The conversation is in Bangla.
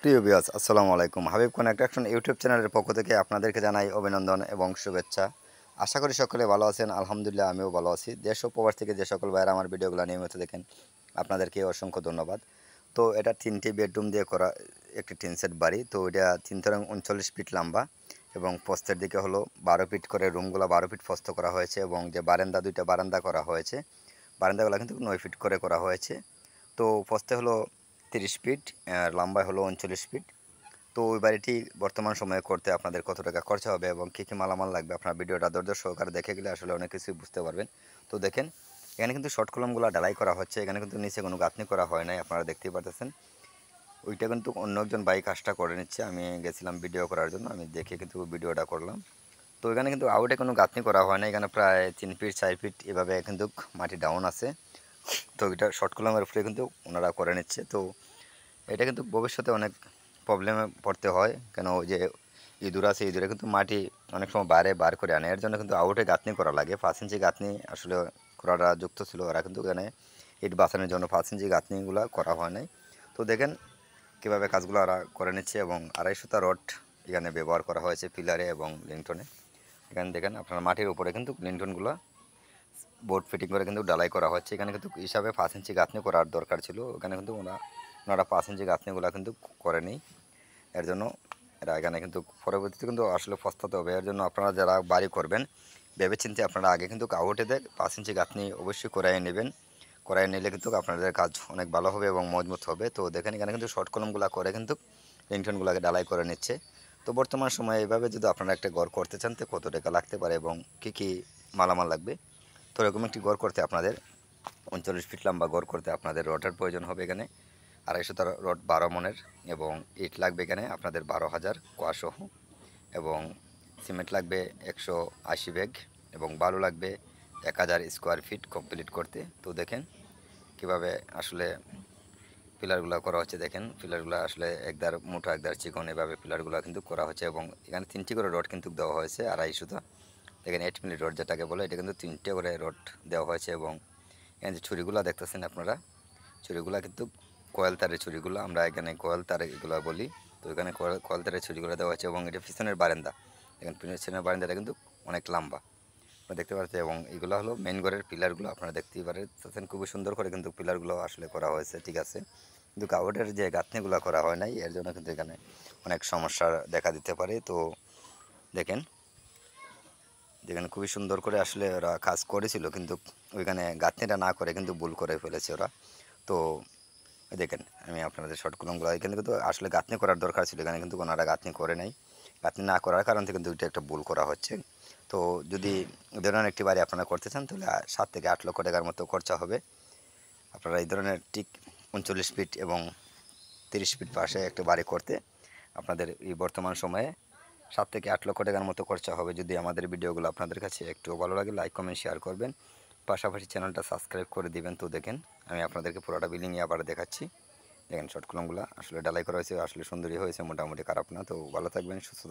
প্রিয় ভিউয়ার্স আসসালামু আলাইকুম। হাবিব কনস্ট্রাকশন ইউটিউব চ্যানেলের পক্ষ থেকে আপনাদেরকে জানাই অভিনন্দন এবং শুভেচ্ছা। আশা করি সকলে ভালো আছেন। আলহামদুলিল্লাহ আমিও ভালো আছি। দেশ ও প্রবাস থেকে যে সকল ভাইয়েরা আমার ভিডিওগুলো নিয়মিত দেখেন আপনাদেরকে অসংখ্য ধন্যবাদ। তো এটা 3টি বেডরুম দিয়ে করা একটি টিন সেট বাড়ি। তো এটা 3 ফিট লম্বা এবং প্রস্থের দিকে হলো 12 ফিট করে, রুমগুলো 12 ফিট প্রস্থ করা হয়েছে এবং যে বারান্দা, দুইটা বারান্দা করা হয়েছে। বারান্দাগুলো কিন্তু 9 ফিট করে করা হয়েছে। তো প্রস্থে হলো 30 ফিট, আর লম্বায় হলো 39 ফিট। তো ওই বাড়িটি বর্তমান সময়ে করতে আপনাদের কত টাকা খরচা হবে এবং কী কী মালামাল লাগবে, আপনার ভিডিওটা ধৈর্য সহকারে দেখে গেলে আসলে অনেক কিছুই বুঝতে পারবেন। তো দেখেন, এখানে কিন্তু শর্ট কলমগুলো ঢালাই করা হচ্ছে। এখানে কিন্তু নিচে কোনো গাঁথনি করা হয় নাই, আপনারা দেখতেই পাচ্ছেন। ওইটা কিন্তু অন্য একজন ভাই কাজটা করে নিচ্ছে। আমি গেছিলাম ভিডিও করার জন্য, আমি দেখে কিন্তু ভিডিওটা করলাম। তো এখানে কিন্তু আউটে কোনো গাঁথনি করা হয় না। এখানে প্রায় 3 ফিট 4 ফিট এভাবে কিন্তু মাটি ডাউন আছে। তো এটা শর্ট কলমের উপরে কিন্তু ওনারা করে নিচ্ছে। তো এটা কিন্তু ভবিষ্যতে অনেক প্রবলেমে পড়তে হয়, কেন ওই যে ইঁদুর আছে, ইঁদুরে কিন্তু মাটি অনেক সময় বাইরে বার করে আনে। এর জন্য কিন্তু আউটে গাঁথনি করা লাগে। 5 ইঞ্চি গাঁথনি আসলে করাটা যুক্ত ছিল। ওরা কিন্তু এখানে ইট বাছানোর জন্য 5 ইঞ্চি গাঁথনিগুলো করা হয় নাই। তো দেখেন কীভাবে কাজগুলো ওরা করে নিচ্ছে এবং 250 রড এখানে ব্যবহার করা হয়েছে পিলারে এবং লিংটনে। এখানে দেখেন আপনার মাটির উপরে কিন্তু লিংটনগুলো বোর্ড ফিটিং করে কিন্তু ডালাই করা হচ্ছে। এখানে কিন্তু হিসাবে 5 ইঞ্চি গাঁথনি করার দরকার ছিল। ওখানে কিন্তু ওনারা 5 ইঞ্চি গাঁথনিগুলো কিন্তু করেনি। এর জন্য এরা এখানে কিন্তু পরবর্তীতে কিন্তু আসলে পস্তাতে হবে। এর জন্য আপনারা যারা বাড়ি করবেন ভেবেচিন্তে আপনারা আগে কিন্তু আউটে 5 ইঞ্চি গাঁথনি অবশ্যই করাই নেবেন। করাই নিলে কিন্তু আপনাদের কাজ অনেক ভালো হবে এবং মজবুত হবে। তো দেখেন এখানে কিন্তু শর্ট কলমগুলো করে কিন্তু লিংটনগুলোকে ডালাই করে নিচ্ছে। তো বর্তমান সময়ে এভাবে যদি আপনারা একটা ঘর করতে চান তো কত টাকা লাগতে পারে এবং কী কী মালামাল লাগবে। তো এরকম একটি ঘর করতে আপনাদের 39 ফিট লম্বা ঘর করতে আপনাদের রডের প্রয়োজন হবে এখানে 250 রড 12 মনের, এবং ইট লাগবে এখানে আপনাদের 12,000 কোয়াসহ, এবং সিমেন্ট লাগবে 180 ব্যাগ, এবং বালু লাগবে 1000 স্কোয়ার ফিট কমপ্লিট করতে। তো দেখেন কীভাবে আসলে পিলারগুলো করা হচ্ছে। দেখেন পিলারগুলো আসলে একদার মোটা একদার চিকন, এভাবে পিলারগুলো কিন্তু করা হচ্ছে এবং এখানে 3টি করে রড কিন্তু দেওয়া হয়েছে 250। দেখেন 8 মিলি রড যেটাকে বলে, এটা কিন্তু 3টে করে রড দেওয়া হয়েছে। এবং এখানে যে ছুরিগুলো দেখতেছেন আপনারা, ছুরিগুলো কিন্তু কয়েল তারের ছুরিগুলো, আমরা এখানে কয়েল তার এগুলো বলি। তো এখানে কয়েল তারের ছুরিগুলো দেওয়া হয়েছে এবং এটা পিছনের বারান্দা। দেখেন পিছনের বারান্দাটা কিন্তু অনেক লম্বা, আপনারা দেখতে পাচ্ছেন। এবং এগুলো হলো মেইন ঘরের পিলারগুলো, আপনারা দেখতেই পাচ্ছেন খুবই সুন্দর করে কিন্তু পিলারগুলো আসলে করা হয়েছে, ঠিক আছে। কিন্তু কাউটের যে গাঁথনিগুলো করা হয় নাই, এর জন্য কিন্তু এখানে অনেক সমস্যা দেখা দিতে পারে। তো দেখেন যেখানে খুবই সুন্দর করে আসলে ওরা কাজ করেছিল, কিন্তু ওইখানে গাঁথনিটা না করে কিন্তু ভুল করে ফেলেছে ওরা। তো দেখেন আমি আপনাদের শর্ট কলমগুলো এখানে কিন্তু আসলে গাঁথনি করার দরকার ছিল, এখানে কিন্তু ওনারা গাঁথনি করে নাই। গাঁথনি না করার কারণ থেকে কিন্তু এটা একটা ভুল করা হচ্ছে। তো যদি এই ধরনের একটি বাড়ি আপনারা করতে চান তাহলে 7 থেকে 8 লক্ষ টাকার মতো খরচা হবে। আপনারা এই ধরনের ঠিক 39 ফিট এবং 30 ফিট পাশে একটা বাড়ি করতে আপনাদের এই বর্তমান সময়ে 7 থেকে 8 লক্ষ টাকার মতো খরচা হবে। যদি আমাদের ভিডিওগুলো আপনাদের কাছে একটু ভালো লাগে লাইক কমেন্ট শেয়ার করবেন, পাশাপাশি চ্যানেলটা সাবস্ক্রাইব করে দিবেন। তো দেখেন আমি আপনাদেরকে পুরোটা বিল্ডিংয়ে আবার দেখাচ্ছি। দেখেন শর্ট কলমগুলো আসলে ডালাই করা হয়েছে, আসলে সুন্দরই হয়েছে, মোটামুটি খারাপ না। তো ভালো থাকবেন, সুস্থ থাকবেন।